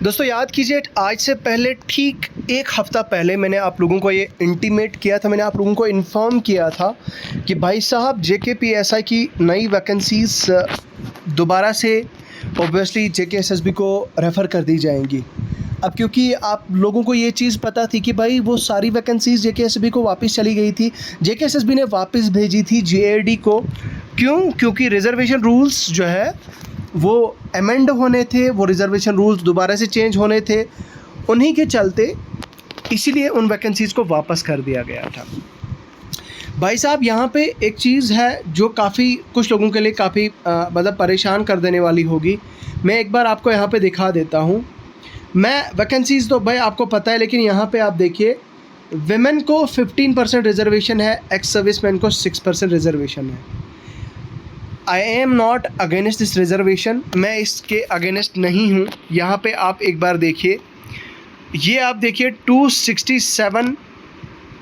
दोस्तों याद कीजिए, आज से पहले ठीक एक हफ़्ता पहले मैंने आप लोगों को ये इंटीमेट किया था, मैंने आप लोगों को इन्फॉर्म किया था कि भाई साहब JKPSI की नई वैकेंसीज़ दोबारा से ऑब्वियसली JKSSB को रेफ़र कर दी जाएंगी। अब क्योंकि आप लोगों को ये चीज़ पता थी कि भाई वो सारी वैकेंसीज़ JKSSB को वापस चली गई थी, JKSSB ने वापस भेजी थी JAD को। क्योंकि रिज़र्वेशन रूल्स जो है वो अमेंड होने थे, वो रिज़र्वेशन रूल्स दोबारा से चेंज होने थे, उन्हीं के चलते इसीलिए उन वैकेंसीज़ को वापस कर दिया गया था। भाई साहब यहाँ पे एक चीज़ है जो काफ़ी कुछ लोगों के लिए काफ़ी मतलब परेशान कर देने वाली होगी। मैं एक बार आपको यहाँ पे दिखा देता हूँ। मैं वैकेंसीज़ तो भाई आपको पता है, लेकिन यहाँ पे आप देखिए, विमेन को 15% रिज़र्वेशन है, एक्स सर्विसमैन को 6% रिज़र्वेशन है। I am not against this reservation, मैं इसके अगेंस्ट नहीं हूँ। यहाँ पे आप एक बार देखिए, ये आप देखिए 267,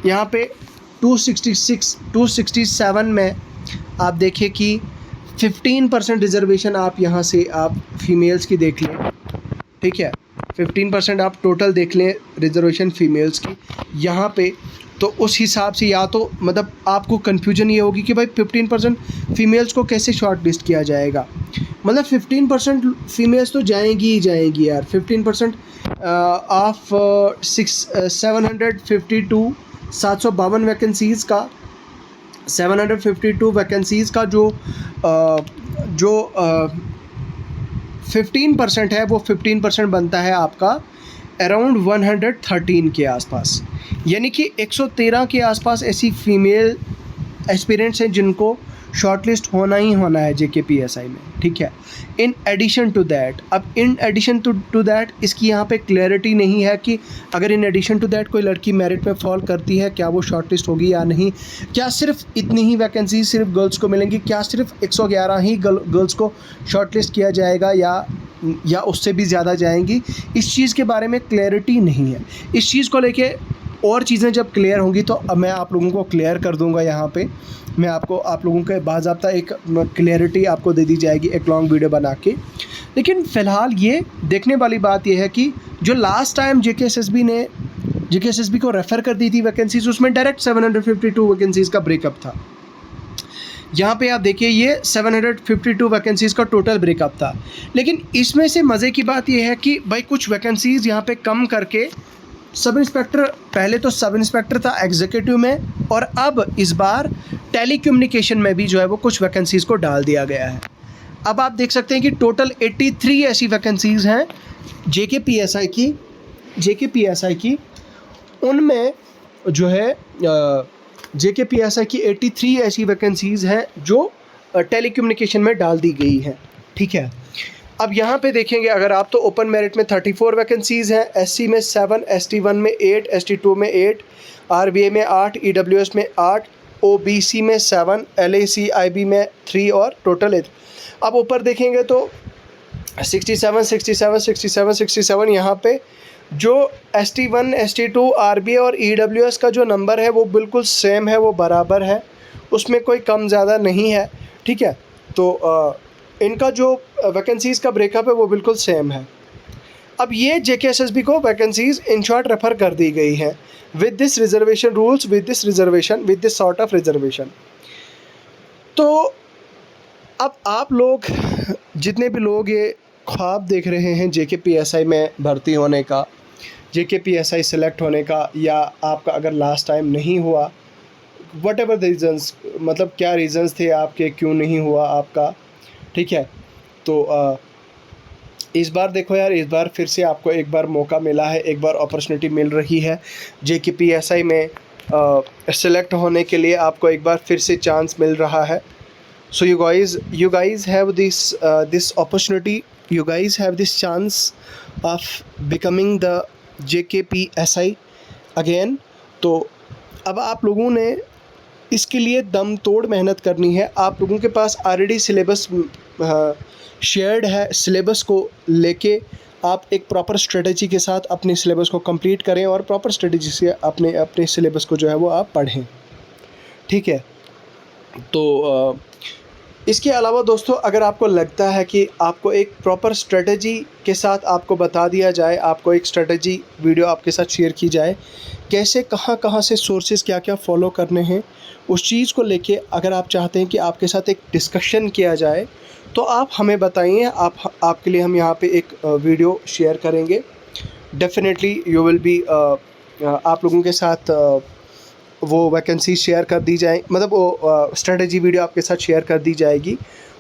यहाँ पे 266, 267 में आप देखिए कि 15% रिज़र्वेशन आप यहाँ से आप फीमेल्स की देख लें, ठीक है। 15% आप टोटल देख लें रिज़र्वेशन फीमेल्स की यहाँ पे, तो उस हिसाब से या तो मतलब आपको कन्फ्यूजन ये होगी कि भाई 15% फ़ीमेल्स को कैसे शॉर्ट लिस्ट किया जाएगा। मतलब 15% फ़ीमेल्स तो जाएंगी ही जाएंगी यार। 15% ऑफ 752 वैकेंसीज़ का 752 वैकेंसीज़ का जो 15% है, वो 15% बनता है आपका अराउंड 113 के आसपास, यानी कि 113 के आसपास ऐसी फीमेल एस्पिरेंट्स हैं जिनको शॉर्टलिस्ट होना ही होना है JKPSI में, ठीक है। इन एडिशन टू दैट, अब इन एडिशन टू दैट इसकी यहाँ पे क्लैरिटी नहीं है कि अगर इन एडिशन टू दैट कोई लड़की मेरिट में फॉल करती है, क्या वो शॉर्टलिस्ट होगी या नहीं। क्या सिर्फ इतनी ही वैकेंसी सिर्फ गर्ल्स को मिलेंगी, क्या सिर्फ 111 ही गर्ल्स को शॉर्टलिस्ट किया जाएगा या उससे भी ज़्यादा जाएंगी, इस चीज़ के बारे में क्लैरिटी नहीं है। इस चीज़ को लेके और चीज़ें जब क्लियर होंगी तो अब मैं आप लोगों को क्लियर कर दूंगा। यहाँ पे मैं आप लोगों के बाज़ाब्ता एक क्लैरिटी आपको दे दी जाएगी एक लॉन्ग वीडियो बना के। लेकिन फ़िलहाल ये देखने वाली बात ये है कि जो लास्ट टाइम JKSSB को रेफ़र कर दी थी वैकेंसीज़, उसमें डायरेक्ट 752 वैकेंसीज़ का ब्रेकअप था। यहाँ पे आप देखिए, ये 752 वैकेंसीज़ का टोटल ब्रेकअप था। लेकिन इसमें से मज़े की बात यह है कि भाई कुछ वैकेंसीज़ यहाँ पे कम करके सब इंस्पेक्टर, पहले तो सब इंस्पेक्टर था एग्जीक्यूटिव में, और अब इस बार टेलीकम्युनिकेशन में भी जो है वो कुछ वैकेंसीज़ को डाल दिया गया है। अब आप देख सकते हैं कि टोटल 83 ऐसी वैकेंसीज़ हैं JKPSI की, उनमें जो है JKPSI की 83 ऐसी वैकेंसीज़ हैं जो टेलीकम्युनिकेशन में डाल दी गई हैं, ठीक है। अब यहाँ पे देखेंगे अगर आप, तो ओपन मेरिट में 34 वैकेंसीज़ हैं, SC में 7, ST1 में 8, ST2 में 8, RBA में 8, EWS में 8, OBC में 7, LAC IB में 3 और टोटल 8। अब ऊपर देखेंगे तो 67 यहाँ पे जो ST1, ST2, RBA और EWS का जो नंबर है वो बिल्कुल सेम है, वो बराबर है, उसमें कोई कम ज़्यादा नहीं है, ठीक है। तो इनका जो वैकेंसीज़ का ब्रेकअप है वो बिल्कुल सेम है। अब ये JKSSB को वैकेंसीज़ इन शॉर्ट रेफ़र कर दी गई हैं with this reservation rules, with this sort of reservation. तो अब आप लोग जितने भी लोग ये ख्वाब देख रहे हैं JKPSI में भर्ती होने का, JKPSI सेलेक्ट होने का, या आपका अगर लास्ट टाइम नहीं हुआ, वट एवर द रीज़न्स, मतलब क्या रीज़न्स थे आपके, क्यों नहीं हुआ आपका, ठीक है। तो इस बार देखो यार, इस बार फिर से आपको एक बार मौका मिला है, एक बार अपॉर्चुनिटी मिल रही है JKPSI में सेलेक्ट होने के लिए, आपको एक बार फिर से चांस मिल रहा है। सो you guys have this opportunity, you guys have this chance of becoming the JKPSI again। तो अब आप लोगों ने इसके लिए दम तोड़ मेहनत करनी है। आप लोगों के पास ऑलरेडी सिलेबस शेयर्ड है, सिलेबस को लेके आप एक प्रॉपर स्ट्रेटजी के साथ अपने सिलेबस को कंप्लीट करें और प्रॉपर स्ट्रेटजी से अपने सिलेबस को जो है वो आप पढ़ें, ठीक है। तो इसके अलावा दोस्तों, अगर आपको लगता है कि आपको एक प्रॉपर स्ट्रेटजी के साथ आपको बता दिया जाए, आपको एक स्ट्रेटजी वीडियो आपके साथ शेयर की जाए, कैसे कहाँ-कहाँ से सोर्सेज़ क्या-क्या फ़ॉलो करने हैं, उस चीज़ को लेके अगर आप चाहते हैं कि आपके साथ एक डिस्कशन किया जाए, तो आप हमें बताइए। आपके लिए हम यहाँ पे एक वीडियो शेयर करेंगे। डेफ़िनेटली यू विल बी आप लोगों के साथ वो वैकेंसी शेयर कर दी जाए, मतलब वो स्ट्रेटजी वीडियो आपके साथ शेयर कर दी जाएगी।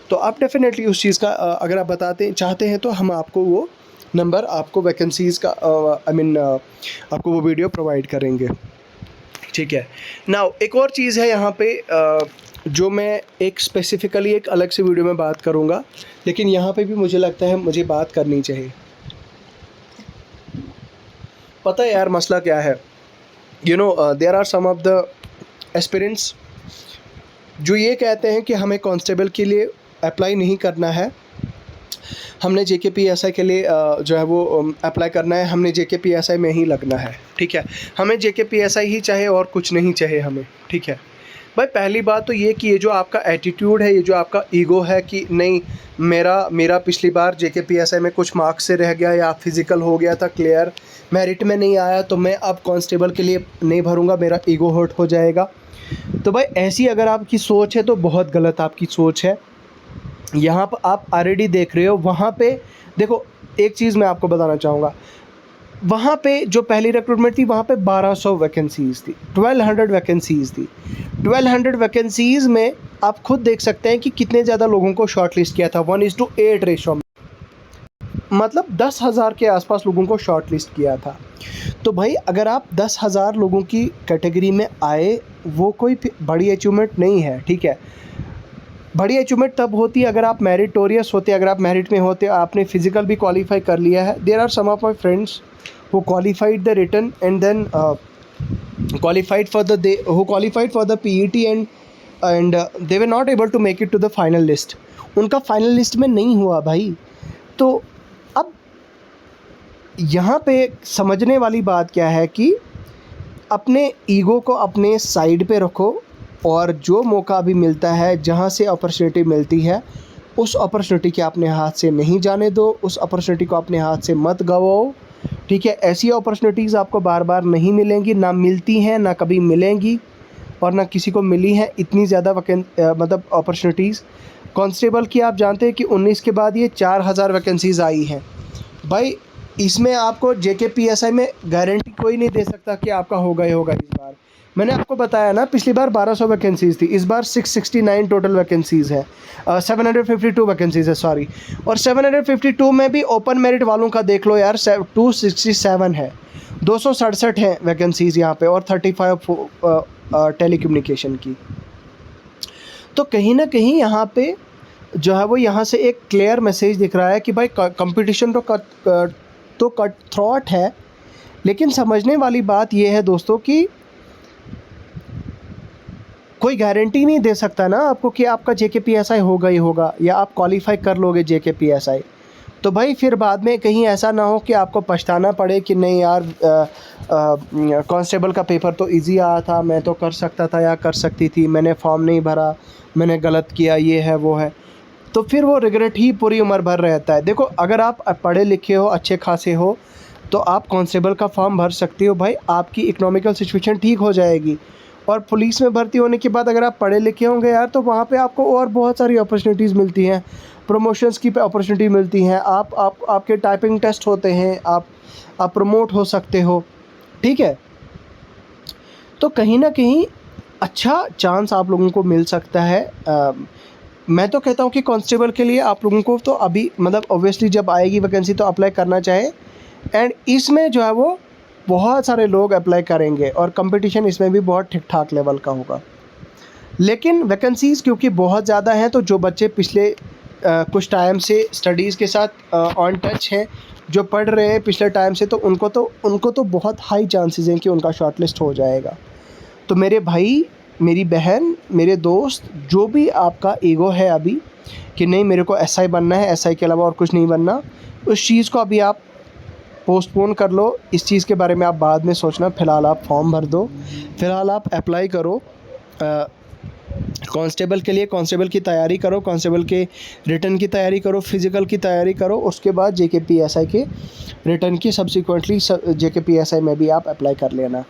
तो आप डेफ़िनेटली उस चीज़ का अगर आप बताते चाहते हैं, तो हम आपको वो नंबर, आपको वैकेंसीज़ का आपको वो वीडियो प्रोवाइड करेंगे। ठीक है। नाउ एक और चीज़ है यहाँ पे जो मैं एक स्पेसिफ़िकली एक अलग से वीडियो में बात करूँगा, लेकिन यहाँ पे भी मुझे लगता है मुझे बात करनी चाहिए। पता है यार मसला क्या है? There are some of the aspirants जो ये कहते हैं कि हमें कांस्टेबल के लिए अप्लाई नहीं करना है, हमने जेकेपीएसआई के लिए जो है वो अप्लाई करना है, हमने जेकेपीएसआई में ही लगना है। ठीक है, हमें जेकेपीएसआई ही चाहिए और कुछ नहीं चाहिए हमें। ठीक है भाई, पहली बात तो ये कि ये जो आपका एटीट्यूड है, ये जो आपका ईगो है कि नहीं मेरा पिछली बार जेकेपीएसआई में कुछ मार्क्स से रह गया या फिज़िकल हो गया था क्लियर, मेरिट में नहीं आया, तो मैं अब कांस्टेबल के लिए नहीं भरूंगा, मेरा ईगो हर्ट हो जाएगा। तो भाई ऐसी अगर आपकी सोच है तो बहुत गलत आपकी सोच है। यहाँ पर आप ऑलरेडी देख रहे हो, वहाँ पे देखो एक चीज़ मैं आपको बताना चाहूँगा, वहाँ पे जो पहली रिक्रूटमेंट थी वहाँ पे 1200 वैकेंसीज़ थी, 1200 वैकेंसीज़ थी। 1200 वैकेंसीज़ में आप खुद देख सकते हैं कि कितने ज़्यादा लोगों को शॉर्ट लिस्ट किया था, 1:8 रेशो में, मतलब 10,000 के आसपास लोगों को शॉर्ट लिस्ट किया था। तो भाई अगर आप 10,000 लोगों की कैटेगरी में आए, वो कोई बड़ी अचीवमेंट नहीं है। ठीक है, बड़ी अचीवमेंट तब होती है अगर आप मेरिटोरियस होते, अगर आप मेरिट में होते, आपने फ़िज़िकल भी क्वालिफाई कर लिया है। There are some of my friends who qualified the written and then qualified for the PET and they were not able to make it to the final list. उनका final list में नहीं हुआ भाई। तो अब यहाँ पे समझने वाली बात क्या है कि अपने ईगो को अपने साइड पे रखो और जो मौका भी मिलता है, जहाँ से अपॉर्चुनिटी मिलती है, उस अपॉर्चुनिटी के अपने हाथ से नहीं जाने दो, उस अपॉर्चुनिटी को अपने हाथ से मत गवाओ। ठीक है, ऐसी अपॉर्चुनिटीज़ आपको बार बार नहीं मिलेंगी, ना मिलती हैं, ना कभी मिलेंगी और ना किसी को मिली हैं इतनी ज़्यादा मतलब अपॉर्चुनिटीज़। कांस्टेबल की आप जानते हैं कि 19 के बाद ये 4000 वैकेंसीज़ आई हैं। भाई इसमें आपको जेकेपीएसआई में गारंटी कोई नहीं दे सकता कि आपका होगा ही होगा। इस बार मैंने आपको बताया ना, पिछली बार 1200 वैकेंसीज़ थी, इस बार 669 टोटल वैकेंसीज़ है, 752 वैकेंसीज़ है सॉरी। और 752 में भी ओपन मेरिट वालों का देख लो यार, 267 है, 267 है वैकेंसीज़ यहाँ पे और 35 टेलीकम्युनिकेशन की। तो कहीं ना कहीं यहाँ पे जो है वो यहाँ से एक क्लियर मैसेज दिख रहा है कि भाई कंपटीशन तो कट थ्रॉट है, लेकिन समझने वाली बात ये है दोस्तों कि कोई गारंटी नहीं दे सकता ना आपको कि आपका जेकेपीएसआई होगा ही होगा या आप क्वालिफाई कर लोगे जेकेपीएसआई। तो भाई फिर बाद में कहीं ऐसा ना हो कि आपको पछताना पड़े कि नहीं यार कांस्टेबल का पेपर तो इजी आया था, मैं तो कर सकता था या कर सकती थी, मैंने फॉर्म नहीं भरा, मैंने गलत किया, ये है वो है। तो फिर वो रिग्रेट ही पूरी उम्र भर रहता है। देखो अगर आप पढ़े लिखे हो, अच्छे खासे हो, तो आप कांस्टेबल का फॉर्म भर सकते हो भाई, आपकी इकोनॉमिकल सिचुएशन ठीक हो जाएगी। और पुलिस में भर्ती होने के बाद अगर आप पढ़े लिखे होंगे यार, तो वहाँ पे आपको और बहुत सारी अपॉर्चुनिटीज़ मिलती हैं, प्रमोशंस की अपॉर्चुनिटी मिलती हैं, आपके टाइपिंग टेस्ट होते हैं, आप प्रमोट हो सकते हो। ठीक है, तो कहीं ना कहीं अच्छा चांस आप लोगों को मिल सकता है। मैं तो कहता हूँ कि कांस्टेबल के लिए आप लोगों को तो अभी मतलब ऑब्वियसली जब आएगी वैकेंसी तो अप्लाई करना चाहिए। एंड इसमें जो है वो बहुत सारे लोग अप्लाई करेंगे और कंपटीशन इसमें भी बहुत ठीक ठाक लेवल का होगा। लेकिन वैकेंसीज़ क्योंकि बहुत ज़्यादा हैं, तो जो बच्चे पिछले कुछ टाइम से स्टडीज़ के साथ ऑन टच हैं, जो पढ़ रहे हैं पिछले टाइम से, तो उनको तो बहुत हाई चांसेस हैं कि उनका शॉर्टलिस्ट हो जाएगा। तो मेरे भाई, मेरी बहन, मेरे दोस्त, जो भी आपका ईगो है अभी कि नहीं मेरे को एसआई बनना है, एसआई के अलावा और कुछ नहीं बनना, उस चीज़ को अभी आप पोस्टपोन कर लो। इस चीज़ के बारे में आप बाद में सोचना, फ़िलहाल आप फॉर्म भर दो, फ़िलहाल आप अप्लाई करो। कांस्टेबल के लिए कांस्टेबल की तैयारी करो, कांस्टेबल के रिटर्न की तैयारी करो, फिज़िकल की तैयारी करो, उसके बाद जेकेपीएसआई के रिटर्न की सब्सिक्वेंटली जेकेपीएसआई में भी आप अप्लाई कर लेना।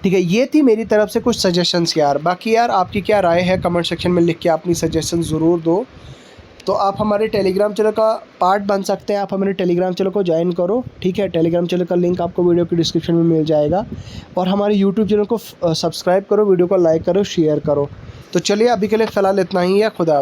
ठीक है, ये थी मेरी तरफ से कुछ सजेशंस यार। बाकी यार आपकी क्या राय है कमेंट सेक्शन में लिख के अपनी सजेशन ज़रूर दो। तो आप हमारे टेलीग्राम चैनल का पार्ट बन सकते हैं, आप हमारे टेलीग्राम चैनल को ज्वाइन करो। ठीक है, टेलीग्राम चैनल का लिंक आपको वीडियो की डिस्क्रिप्शन में मिल जाएगा। और हमारे यूट्यूब चैनल को सब्सक्राइब करो, वीडियो को लाइक करो, शेयर करो। तो चलिए अभी के लिए फ़िलहाल इतना ही है। खुदा।